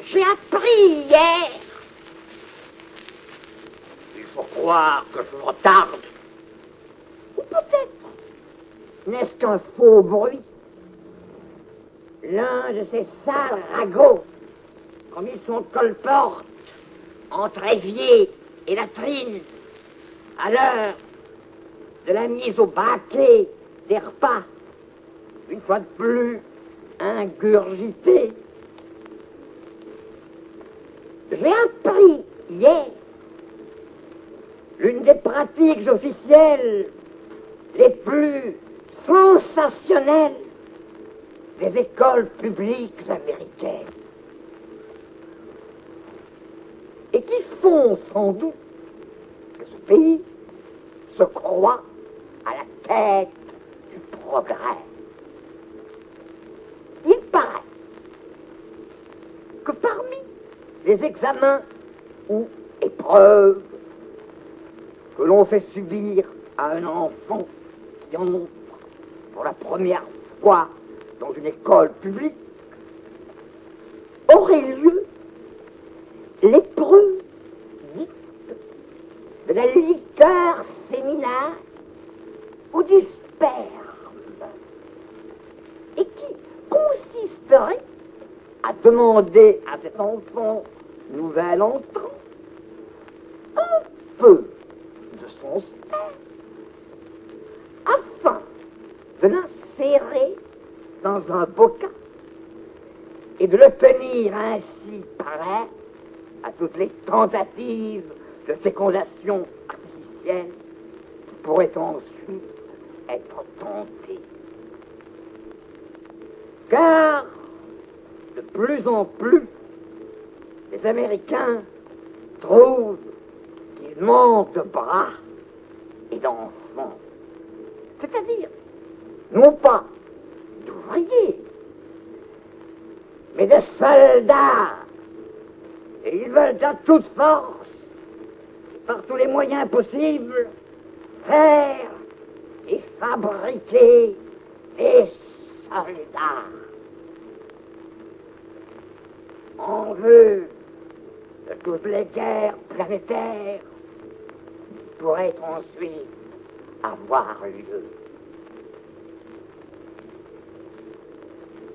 J'ai appris hier. Il faut croire que je retarde. Ou peut-être n'est-ce qu'un faux bruit. L'un de ces sales ragots, comme ils sont colportes, entre évier et latrine, à l'heure de la mise au baquet des repas, une fois de plus ingurgité. J'ai appris hier l'une des pratiques officielles les plus sensationnelles des écoles publiques américaines et qui font sans doute que ce pays se croit à la tête du progrès. Il paraît que parmi les examens ou épreuves que l'on fait subir à un enfant qui entre pour la première fois dans une école publique, aurait lieu l'épreuve dite de la liqueur séminale ou du sperme, et qui consisterait à demander à cet enfant nouvel entrant un peu de son sperme afin de l'insérer dans un bocal et de le tenir ainsi prêt à toutes les tentatives de fécondation artificielle qui pourraient ensuite être tentées. Car de plus en plus, les Américains trouvent qu'ils manquent de bras et d'enfants. C'est-à-dire, non pas d'ouvriers, mais de soldats. Et ils veulent à toute force, par tous les moyens possibles, faire et fabriquer des soldats. En vue de toutes les guerres planétaires pourraient ensuite avoir lieu.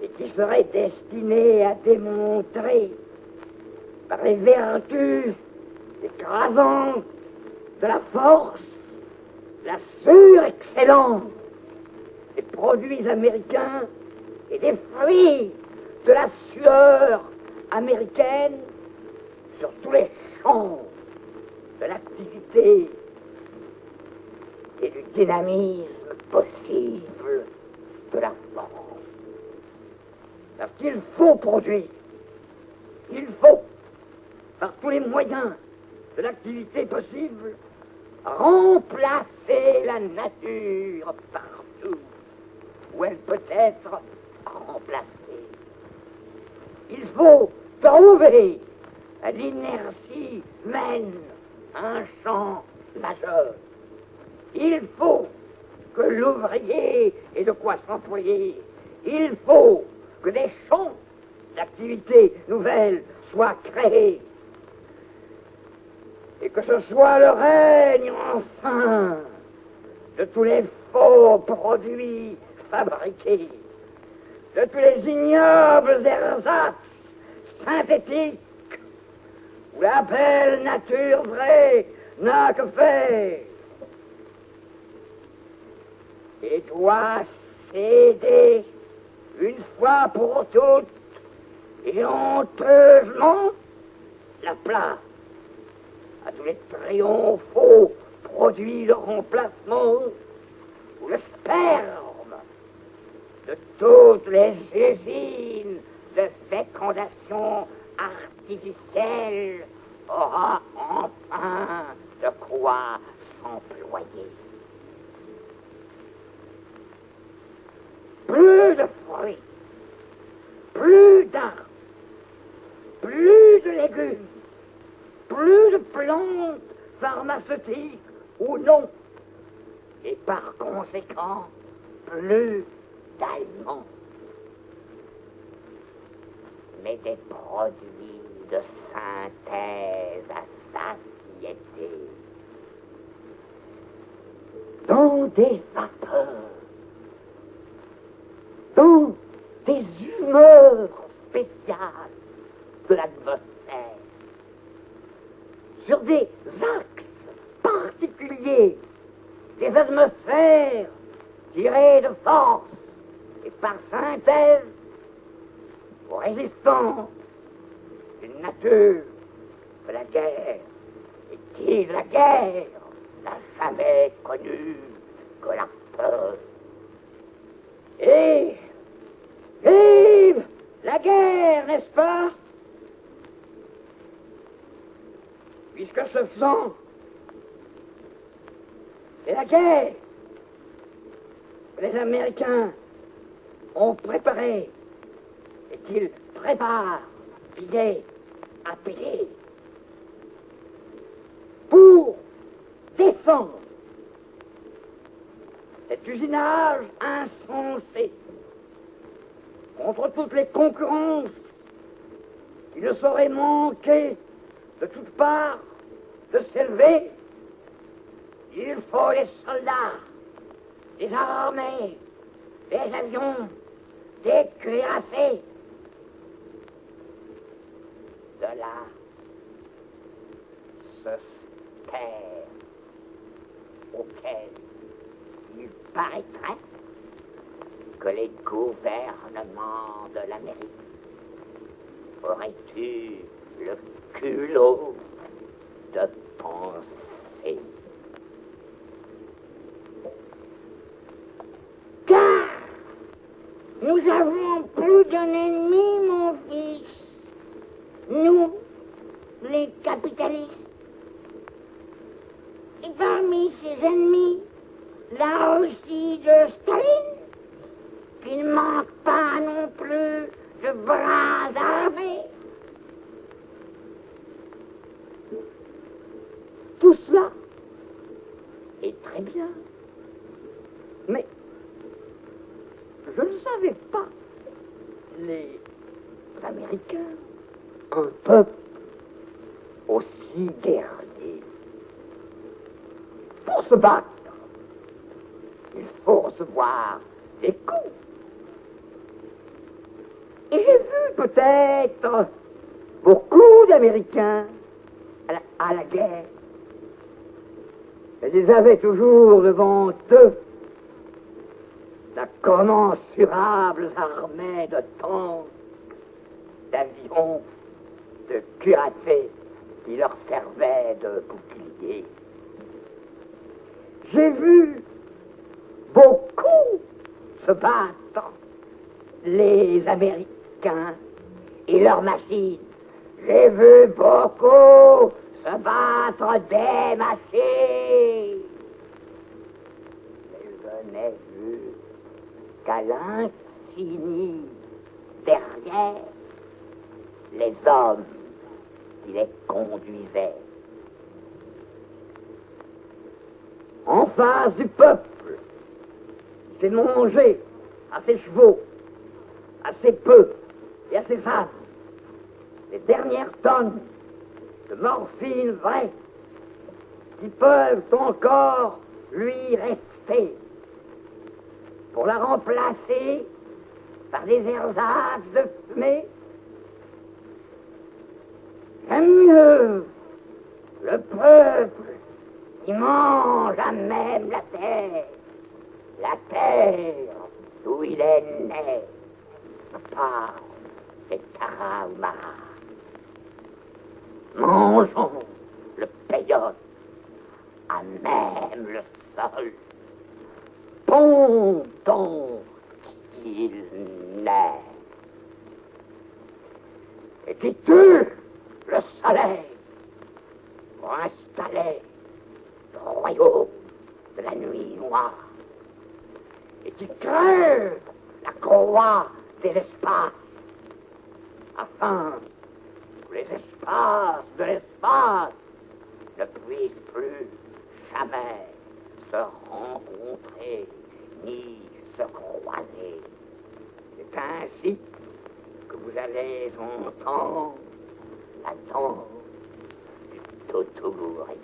Et qui seraient destinés à démontrer par les vertus écrasantes de la force, la surexcellence des produits américains et des fruits de la sueur américaine sur tous les champs de l'activité et du dynamisme possible de la force. Parce qu'il faut produire, il faut, par tous les moyens de l'activité possible, remplacer la nature partout où elle peut être remplacée. Il faut trouver à l'inertie humaine un champ majeur. Il faut que l'ouvrier ait de quoi s'employer. Il faut que des champs d'activité nouvelles soient créés. Et que ce soit le règne enfin de tous les faux produits fabriqués, de tous les ignobles ersatz synthétiques où la belle nature vraie n'a que faire, et doit céder une fois pour toutes et honteusement la place à tous les triomphaux produits de remplacement ou le sperme de toutes les usines de fécondation artificielle aura enfin de quoi s'employer. Plus de fruits, plus d'arbres, plus de légumes, plus de plantes pharmaceutiques ou non, et par conséquent, plus d'aliments. mais des produits de synthèse à satiété, dans des vapeurs, dans des humeurs spéciales de l'atmosphère, sur des axes particuliers des atmosphères tirées de force et par synthèse aux résistances d'une nature que la guerre, et qui de la guerre n'a jamais connu que la peur. Et vive la guerre, n'est-ce pas? Puisque ce faisant, c'est la guerre que les Américains ont préparée et qu'ils préparent pilé à pilé pour défendre cet usinage insensé contre toutes les concurrences qui ne sauraient manquer de toutes parts de s'élever. Il faut des soldats, des armées, des avions, des cuirassés. De là, ce terre auquel il paraîtrait que les gouvernements de l'Amérique auraient eu le culot de penser. Car nous avons plus d'un ennemi, mon fils. Nous, les capitalistes. Et parmi ces ennemis, là aussi de Staline, qui ne manque pas non plus de bras armés. Tout cela est très bien. Mais je ne savais pas. Les Américains, un peuple aussi guerrier. Pour se battre, il faut recevoir des coups. Et j'ai vu peut-être beaucoup d'Américains à la guerre. Ils avaient toujours devant eux d'incommensurables armées de tanks, d'avions, de cuirassés qui leur servaient de boucliers. J'ai vu beaucoup se battre les Américains et leurs machines. J'ai vu beaucoup se battre des machines. Mais je n'ai vu qu'à l'infini derrière les hommes qui les conduisaient. En face du peuple, qui s'est mangé à ses chevaux, à ses bœufs et à ses ânes les dernières tonnes de morphine vraie qui peuvent encore lui rester pour la remplacer par des ersatz de fumée. J'aime mieux le peuple qui mange à même la terre d'où il est né, pas des Tarahumara. Mangeons le peyote à même le sol, pendant qu'il naît, et qui tue le soleil pour installer le royaume de la nuit noire, et qui crève la courroie des espaces, afin que les espaces de l'espace ne puissent plus jamais se rencontrer ni se croiser. C'est ainsi que vous allez entendre la danse du Totogori.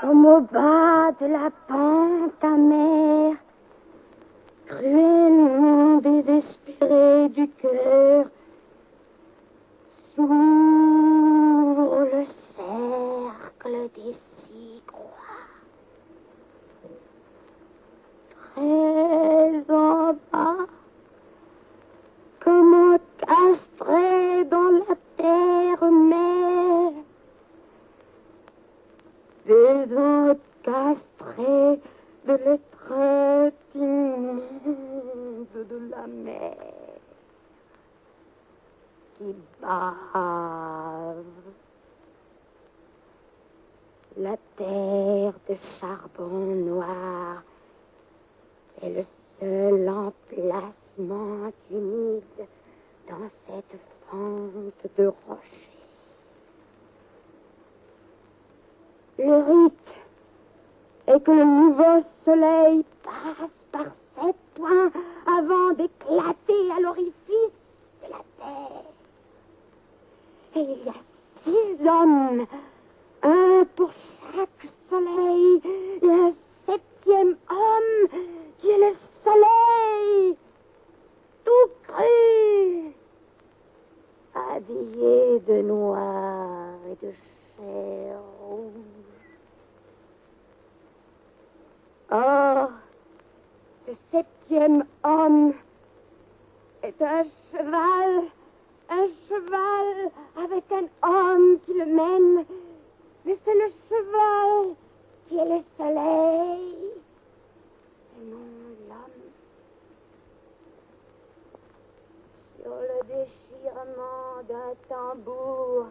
Comme au bas de la pente amère, cruellement désespéré du cœur, s'ouvre le cercle des 6 croix. Très en bas, comme castré dans la terre mère, des encastrés de l'étreinte immonde de la mer qui bave. La terre de charbon noir est le seul emplacement humide dans cette fente de rochers. Le rite est que le nouveau soleil passe par 7 points avant d'éclater à l'orifice de la terre. Et il y a 6 hommes, un pour chaque soleil, et un 7e homme qui est le soleil, tout cru, habillé de noir et de chair rouge. Or, ce 7e homme est un cheval avec un homme qui le mène, mais c'est le cheval qui est le soleil, et non l'homme. Sur le déchirement d'un tambour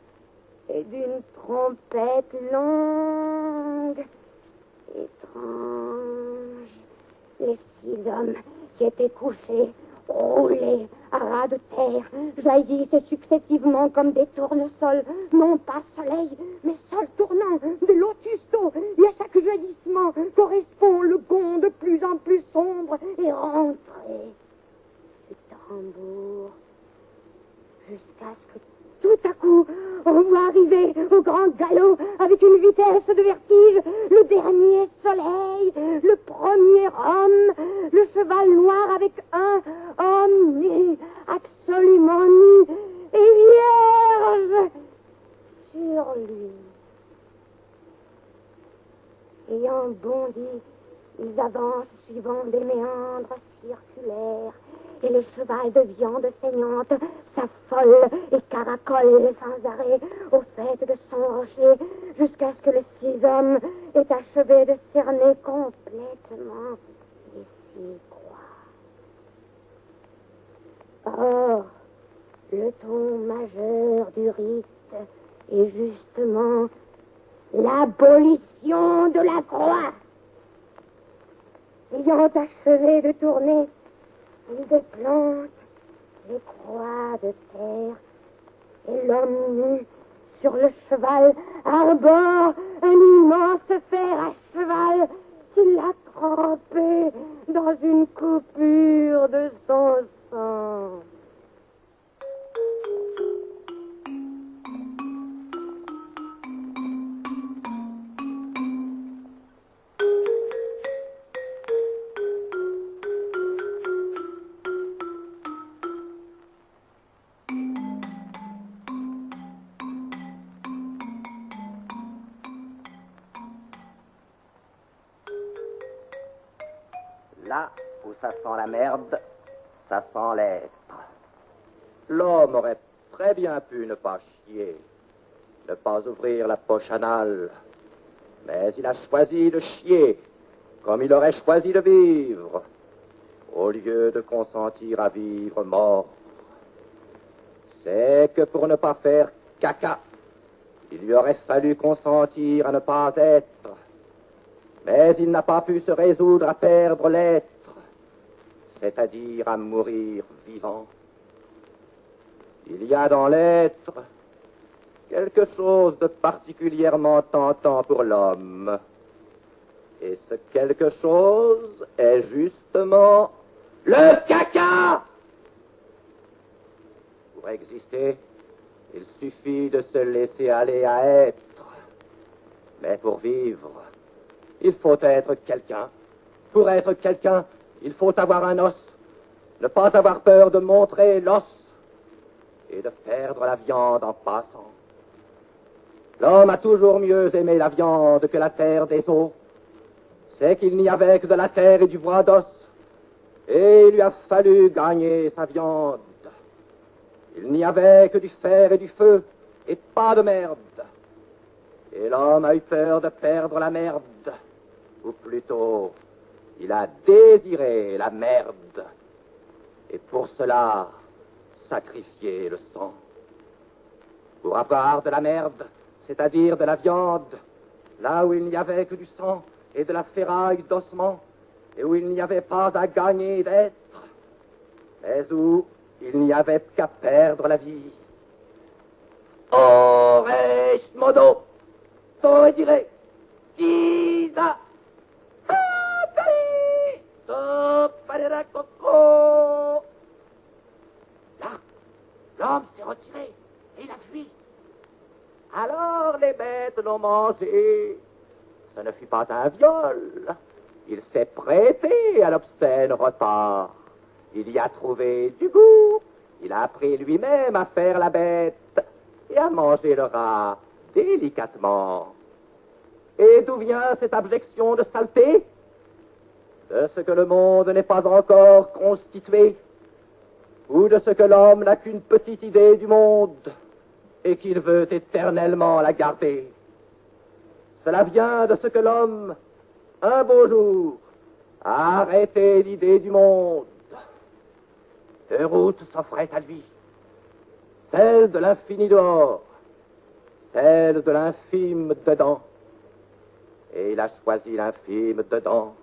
et d'une trompette longue, étrange, les 6 hommes qui étaient couchés, roulés à ras de terre, jaillissent successivement comme des tournesols, non pas soleil, mais sol tournant, de lotus d'eau, et à chaque jaillissement correspond le gond de plus en plus sombre et rentré du tambour, jusqu'à ce que tout à coup, on voit arriver au grand galop, avec une vitesse de vertige, le dernier soleil, le premier homme, le cheval noir avec un homme nu, absolument nu et vierge sur lui. Ayant bondi, ils avancent suivant des méandres circulaires, et le cheval de viande saignante s'affole et caracole sans arrêt au fait de son rocher, jusqu'à ce que les 6 hommes aient achevé de cerner complètement les 6 croix. Or, le ton majeur du rite est justement l'abolition de la croix. Ayant achevé de tourner, il déplante les croix de terre, et l'homme nu sur le cheval arbore un immense fer à cheval qu'il a trempé dans une coupure de son sang. Là où ça sent la merde, ça sent l'être. L'homme aurait très bien pu ne pas chier, ne pas ouvrir la poche anale, mais il a choisi de chier, comme il aurait choisi de vivre, au lieu de consentir à vivre mort. c'est que pour ne pas faire caca, il lui aurait fallu consentir à ne pas être. Mais il n'a pas pu se résoudre à perdre l'être, c'est-à-dire à mourir vivant. Il y a dans l'être quelque chose de particulièrement tentant pour l'homme. Et ce quelque chose est justement le caca. Pour exister, il suffit de se laisser aller à être. Mais pour vivre, il faut être quelqu'un. Pour être quelqu'un, il faut avoir un os. Ne pas avoir peur de montrer l'os et de perdre la viande en passant. L'homme a toujours mieux aimé la viande que la terre des os. C'est qu'il n'y avait que de la terre et du bois d'os, et il lui a fallu gagner sa viande. Il n'y avait que du fer et du feu, et pas de merde. Et l'homme a eu peur de perdre la merde, ou plutôt, il a désiré la merde, et pour cela, sacrifié le sang. Pour avoir de la merde, c'est-à-dire de la viande, là où il n'y avait que du sang et de la ferraille d'ossement, et où il n'y avait pas à gagner d'être, mais où il n'y avait qu'à perdre la vie. Ores modo, to dire, Isa, Hatari, to parera coco. Là, l'homme s'est retiré et il a fui. Alors les bêtes l'ont mangé. Ce ne fut pas un viol. Il s'est prêté à l'obscène repas. Il y a trouvé du goût. Il a appris lui-même à faire la bête et à manger le rat délicatement. Et d'où vient cette abjection de saleté? De ce que le monde n'est pas encore constitué, ou de ce que l'homme n'a qu'une petite idée du monde et qu'il veut éternellement la garder. Cela vient de ce que l'homme, un beau jour, a arrêté l'idée du monde. Deux routes s'offraient à lui, celle de l'infini dehors, celle de l'infime dedans. Et il a choisi l'infime dedans,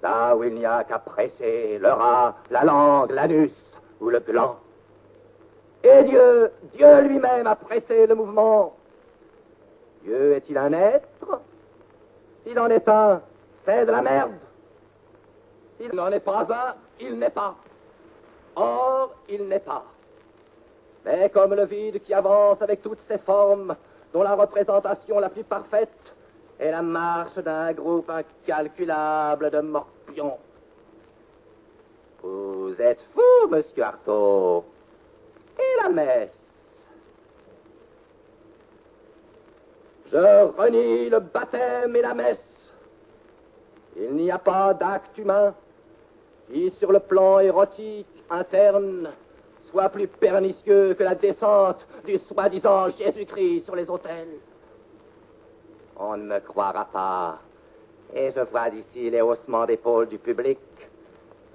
là où il n'y a qu'à presser le rat, la langue, l'anus ou le gland. Et Dieu lui-même a pressé le mouvement. Dieu est-il un être? S'il en est un, c'est de la merde. S'il n'en est pas un, il n'est pas. Or, il n'est pas. Mais comme le vide qui avance avec toutes ses formes, dont la représentation la plus parfaite est la marche d'un groupe incalculable de morpions. Vous êtes fou, monsieur Artaud. Et la messe? Je renie le baptême et la messe. Il n'y a pas d'acte humain qui, sur le plan érotique interne, soit plus pernicieux que la descente du soi-disant Jésus-Christ sur les autels. On ne me croira pas, et je vois d'ici les haussements d'épaules du public.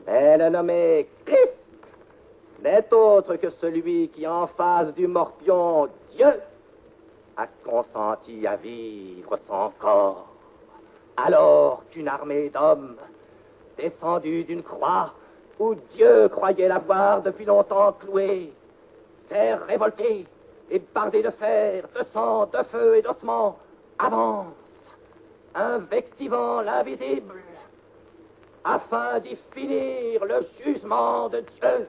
Mais le nommé Christ n'est autre que celui qui, en face du morpion Dieu, a consenti à vivre son corps. Alors qu'une armée d'hommes, descendus d'une croix où Dieu croyait l'avoir depuis longtemps cloué, s'est révoltée et bardée de fer, de sang, de feu et d'ossements, avance, invectivant l'invisible, afin d'y finir le jugement de Dieu.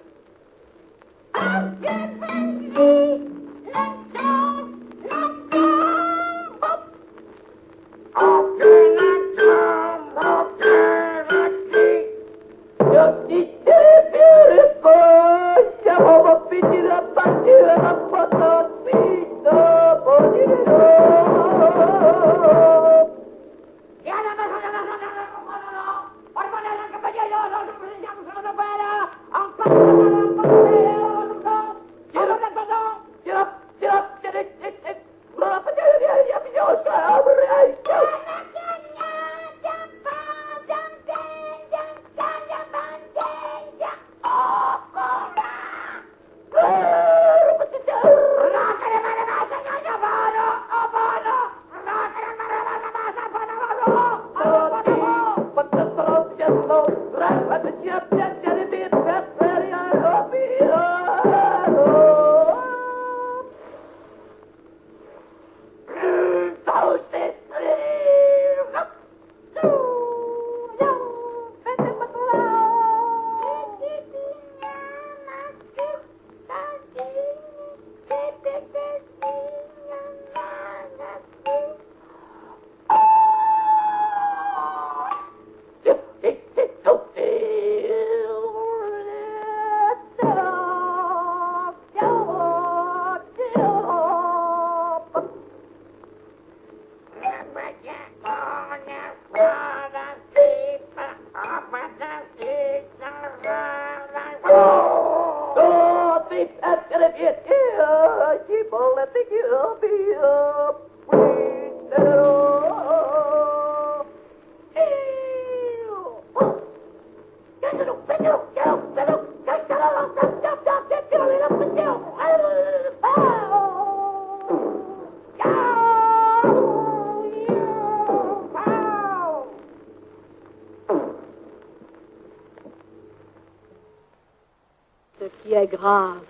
est grave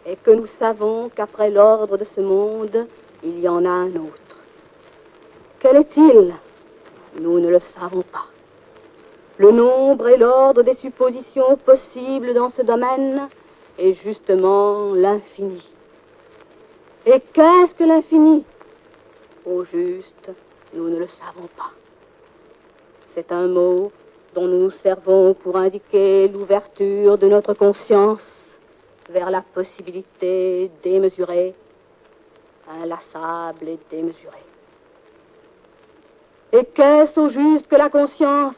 est que nous savons qu'après l'ordre de ce monde, il y en a un autre. Quel est-il? Nous ne le savons pas. Le nombre et l'ordre des suppositions possibles dans ce domaine est justement l'infini. Et qu'est-ce que l'infini? Au juste, nous ne le savons pas. C'est un mot dont nous nous servons pour indiquer l'ouverture de notre conscience vers la possibilité démesurée, inlassable et démesurée. Et qu'est-ce au juste que la conscience?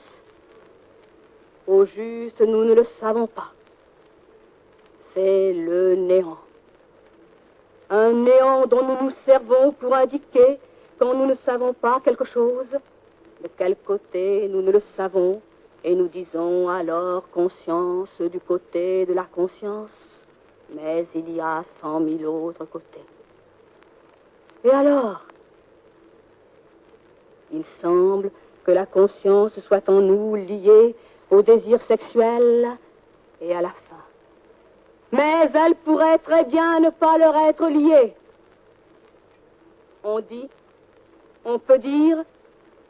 Au juste, nous ne le savons pas. C'est le néant. Un néant dont nous nous servons pour indiquer, quand nous ne savons pas quelque chose, de quel côté nous ne le savons, et nous disons alors conscience du côté de la conscience, mais il y a 100 000 autres côtés. Et alors? Il semble que la conscience soit en nous liée au désir sexuel et à la faim. Mais elle pourrait très bien ne pas leur être liée. On peut dire,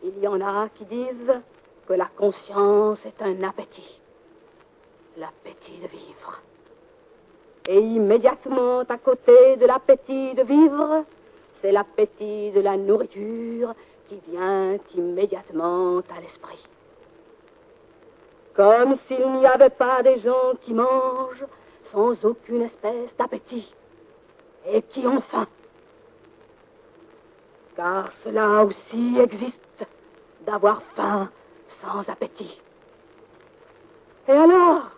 il y en a qui disent que la conscience est un appétit, l'appétit de vivre. Et immédiatement à côté de l'appétit de vivre, c'est l'appétit de la nourriture qui vient immédiatement à l'esprit. Comme s'il n'y avait pas des gens qui mangent sans aucune espèce d'appétit et qui ont faim. Car cela aussi existe, d'avoir faim sans appétit. Et alors,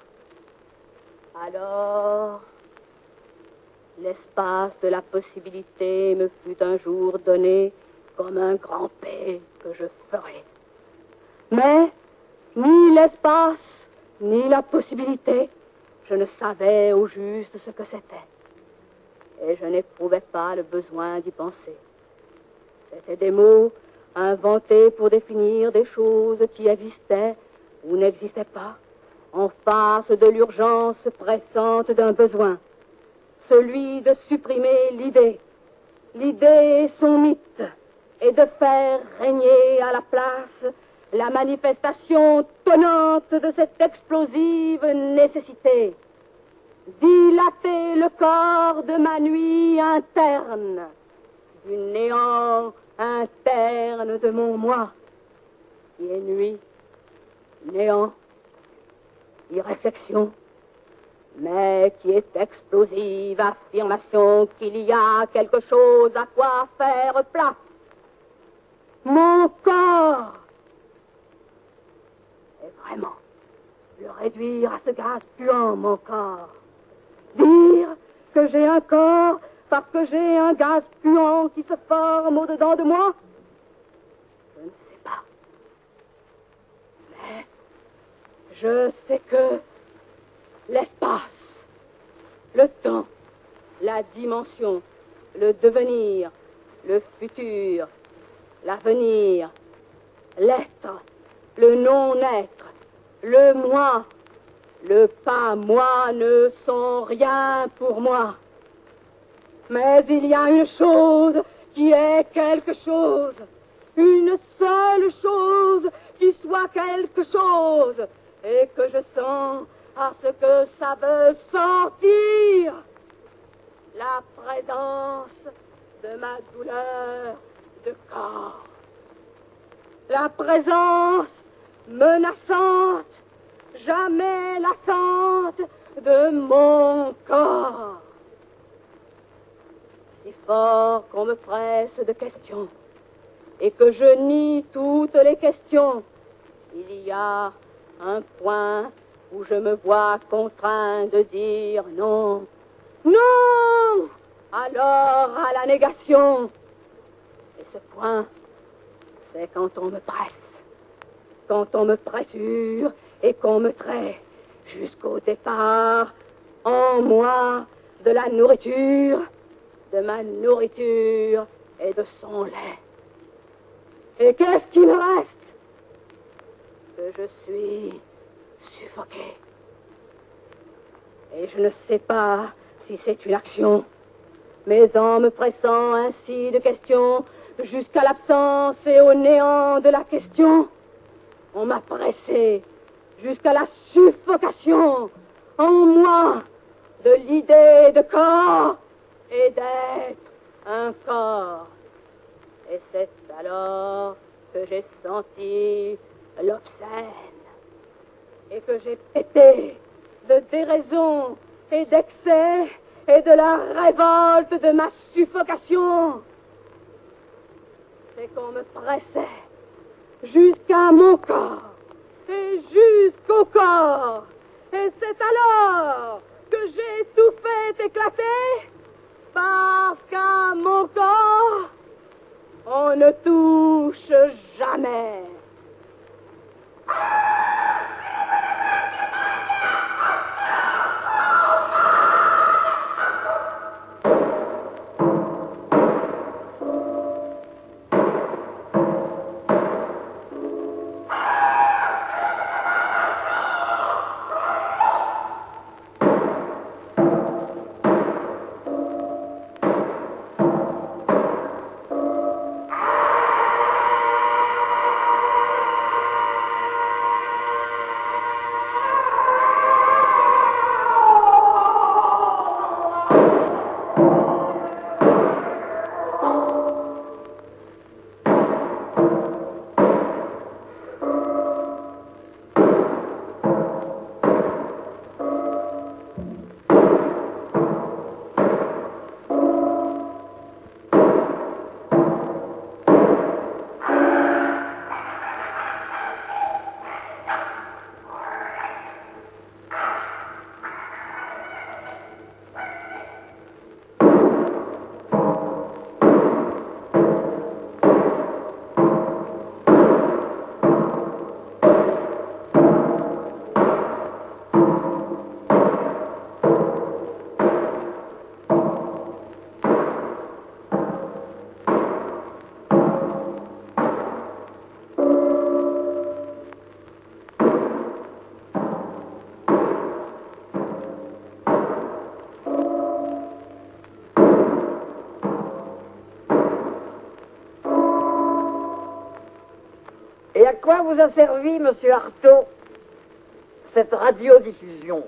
l'espace de la possibilité me fut un jour donné comme un grand P que je ferai. Mais ni l'espace, ni la possibilité, je ne savais au juste ce que c'était. Et je n'éprouvais pas le besoin d'y penser. C'étaient des mots inventés pour définir des choses qui existaient ou n'existaient pas, en face de l'urgence pressante d'un besoin, celui de supprimer l'idée. L'idée et son mythe, et de faire régner à la place la manifestation tonnante de cette explosive nécessité. Dilater le corps de ma nuit interne, du néant interne de mon moi, qui est nuit, néant, irréflexion, mais qui est explosive affirmation qu'il y a quelque chose à quoi faire place. Mon corps est vraiment le réduire à ce gaz puant, mon corps. Dire que j'ai un corps parce que j'ai un gaz puant qui se forme au-dedans de moi? Je ne sais pas. Mais je sais que l'espace, le temps, la dimension, le devenir, le futur, l'avenir, l'être, le non-être, le moi, le pas moi ne sont rien pour moi. Mais il y a une chose qui est quelque chose, une seule chose qui soit quelque chose, et que je sens à ce que ça veut sentir, la présence de ma douleur de corps, la présence menaçante, jamais lassante de mon corps. Si fort qu'on me presse de questions et que je nie toutes les questions, il y a un point où je me vois contraint de dire non. Non! Alors à la négation. Et ce point, c'est quand on me presse, quand on me pressure et qu'on me traite jusqu'au départ en moi de la nourriture, de ma nourriture et de son lait. Et qu'est-ce qui me reste? Que je suis suffoqué. Et je ne sais pas si c'est une action. Mais en me pressant ainsi de questions, jusqu'à l'absence et au néant de la question, on m'a pressé jusqu'à la suffocation en moi de l'idée de corps et d'être un corps. Et c'est alors que j'ai senti l'obscène et que j'ai pété de déraison et d'excès et de la révolte de ma suffocation. C'est qu'on me pressait jusqu'à mon corps et jusqu'au corps. Et c'est alors que j'ai tout fait éclater, parce qu'à mon corps, on ne touche jamais. Et à quoi vous a servi, monsieur Artaud, cette radiodiffusion?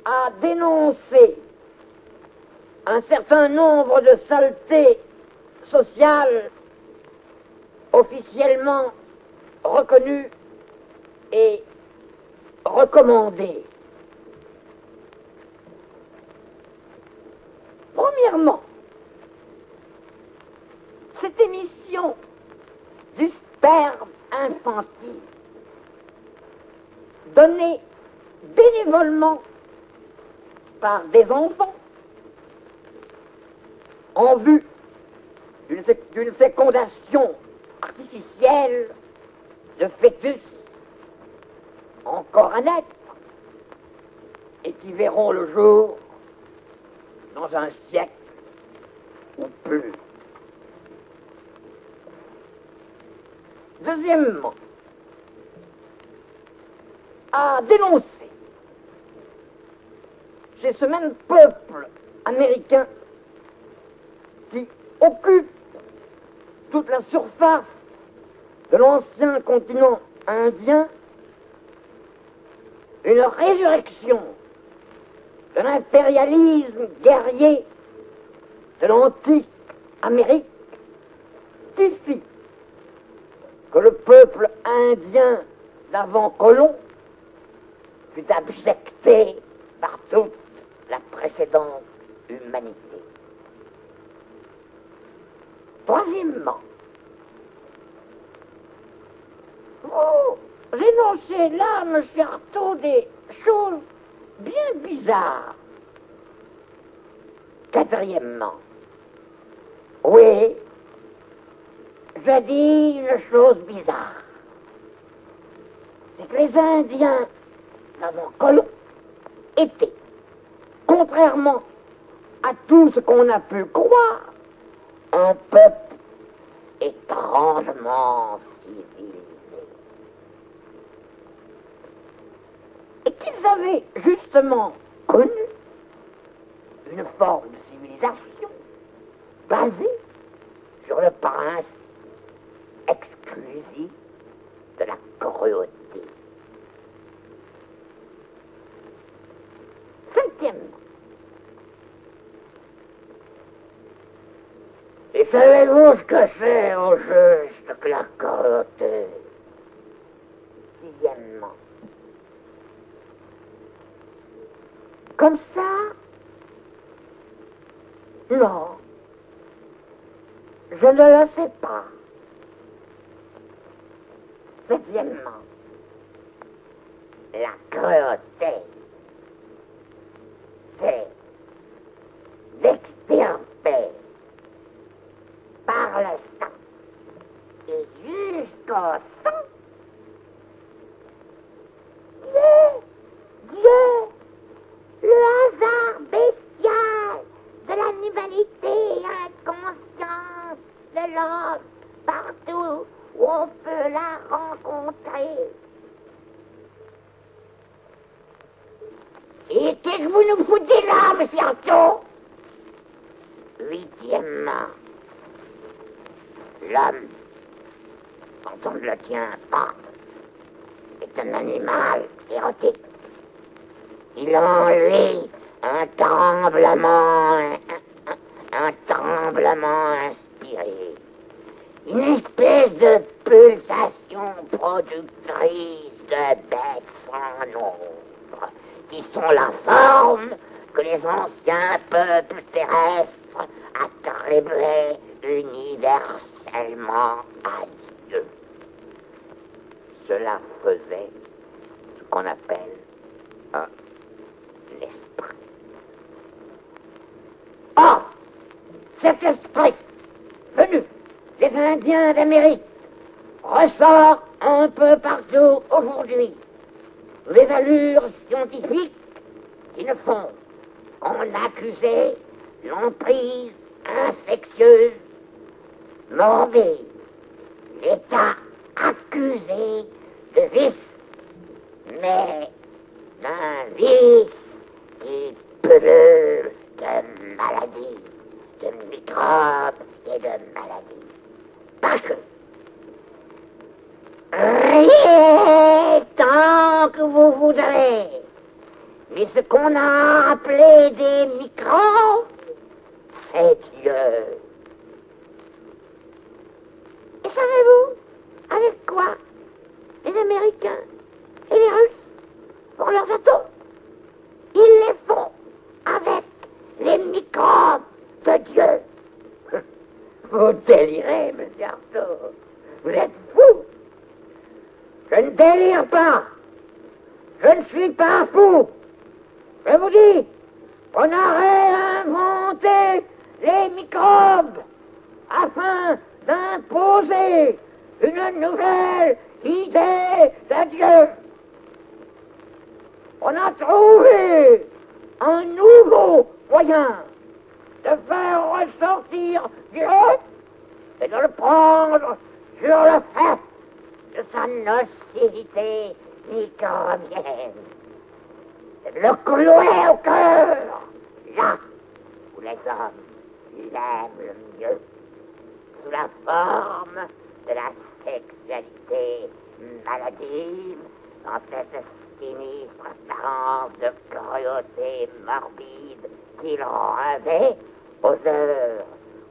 À dénoncer un certain nombre de saletés sociales officiellement reconnues et recommandées. Premièrement, cette émission du sperme infantile, donnée bénévolement par des enfants en vue d'une fécondation artificielle de fœtus encore à naître et qui verront le jour dans un siècle ou plus. Deuxièmement, à dénoncer chez ce même peuple américain qui occupe toute la surface de l'ancien continent indien une résurrection de l'impérialisme guerrier de l'antique Amérique qui fit que le peuple indien d'avant Colomb fut abjecté par toute la précédente humanité. Troisièmement, vous énoncez là, monsieur Artaud, des choses bien bizarres. Quatrièmement, oui, je dis une chose bizarre. C'est que les Indiens d'avant Colomb étaient, contrairement à tout ce qu'on a pu croire, un peuple étrangement civilisé. qu'ils avaient justement connu une forme de civilisation basée sur le principe exclusif de la cruauté. Cinquièmement, et savez-vous ce que c'est au juste que la cruauté? Sixièmement, comme ça, non, je ne le sais pas. Septièmement, la cruauté, c'est d'extirper par le sang et jusqu'au sang Dieu, le hasard bestial de l'animalité inconsciente de l'homme partout où on peut la rencontrer. Et qu'est-ce que vous nous foutez là, monsieur Artaud? Huitièmement, l'homme, quand on ne le tient pas, est un animal érotique. Il a en lui un tremblement inspiré. Une espèce de pulsation productrice de bêtes sans nombre, qui sont la forme que les anciens peuples terrestres attribuaient universellement à Dieu. Cela faisait ce qu'on appelle un esprit. Or, cet esprit venu des Indiens d'Amérique ressort un peu partout aujourd'hui. Les allures scientifiques qui ne font qu'en accuser l'emprise infectieuse, morbide, l'état accusé de vice, mais d'un vice qui pullule de maladies, de microbes et de maladies. Parce que rien tant que vous voudrez, mais ce qu'on a appelé des microbes, c'est Dieu. Et savez-vous avec quoi les Américains et les Russes font leurs atomes? Ils les font avec les microbes de Dieu. Vous délirez, monsieur Artaud. Vous êtes fou. Je ne délire pas. Je ne suis pas fou. Je vous dis, on a réinventé les microbes afin d'imposer une nouvelle idée de Dieu. On a trouvé un nouveau moyen de faire ressortir Dieu et de le prendre sur le fait de sa nocivité microbienne. Et de le clouer au cœur, là où les hommes l'aiment le mieux, sous la forme de la sexualité maladive, dans cette sinistre apparence de cruauté morbide qu'il revêt aux heures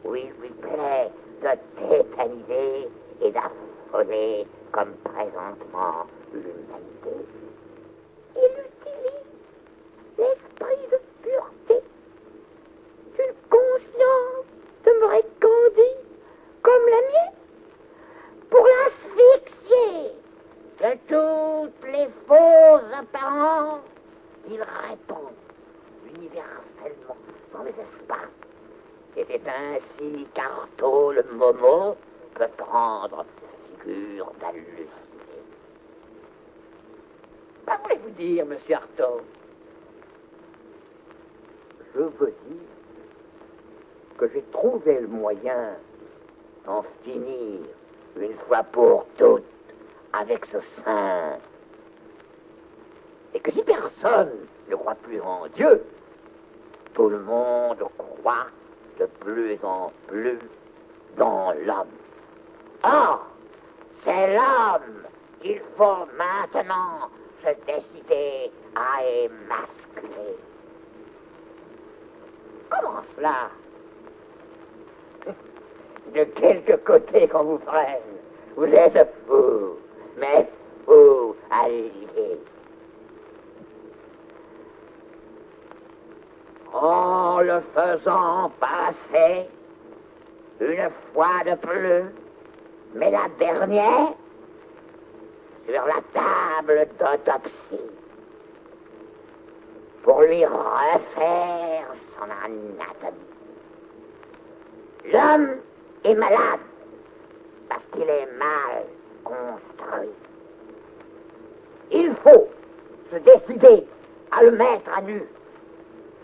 où il lui plaît de tétaniser et d'affoler comme présentement l'humanité. Il utilise l'esprit de pureté d'une conscience demeurée candide comme la mienne pour l'asphyxier de toutes les fausses apparences. Il répond universellement dans les espaces. Et c'est ainsi qu'Artaud le Momo peut prendre figure d'halluciné. Que voulez-vous dire, monsieur Artaud? Je veux dire que j'ai trouvé le moyen d'en finir une fois pour toutes avec ce singe. et que si personne ne croit plus en Dieu, tout le monde croit de plus en plus dans l'homme. Or, c'est l'homme qu'il faut maintenant se décider à émasculer. Comment cela? De quelque côté qu'on vous prenne, vous êtes fou, mais fou à l'idée. En le faisant passer une fois de plus, mais la dernière, sur la table d'autopsie, pour lui refaire son anatomie. L'homme est malade parce qu'il est mal construit. Il faut se décider à le mettre à nu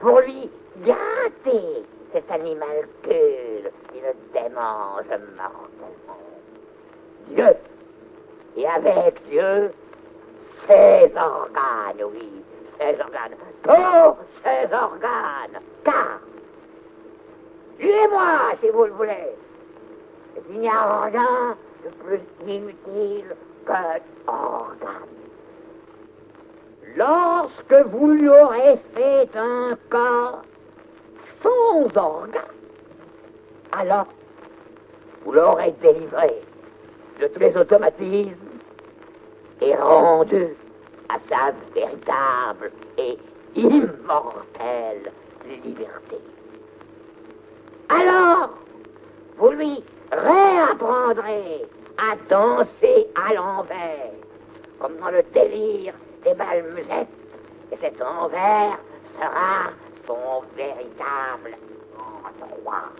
pour lui gratter cet animalcule qui le démange mortellement. Dieu, et avec Dieu, ses organes, oui, ses organes, tous ses organes, car, suivez-moi si vous le voulez, il n'y a rien de plus inutile qu'un organe. Lorsque vous lui aurez fait un corps sans organes, alors vous l'aurez délivré de tous les automatismes et rendu à sa véritable et immortelle liberté. Alors, vous lui réapprendrez à danser à l'envers, comme dans le délire des bals musettes, et cet envers sera son véritable endroit.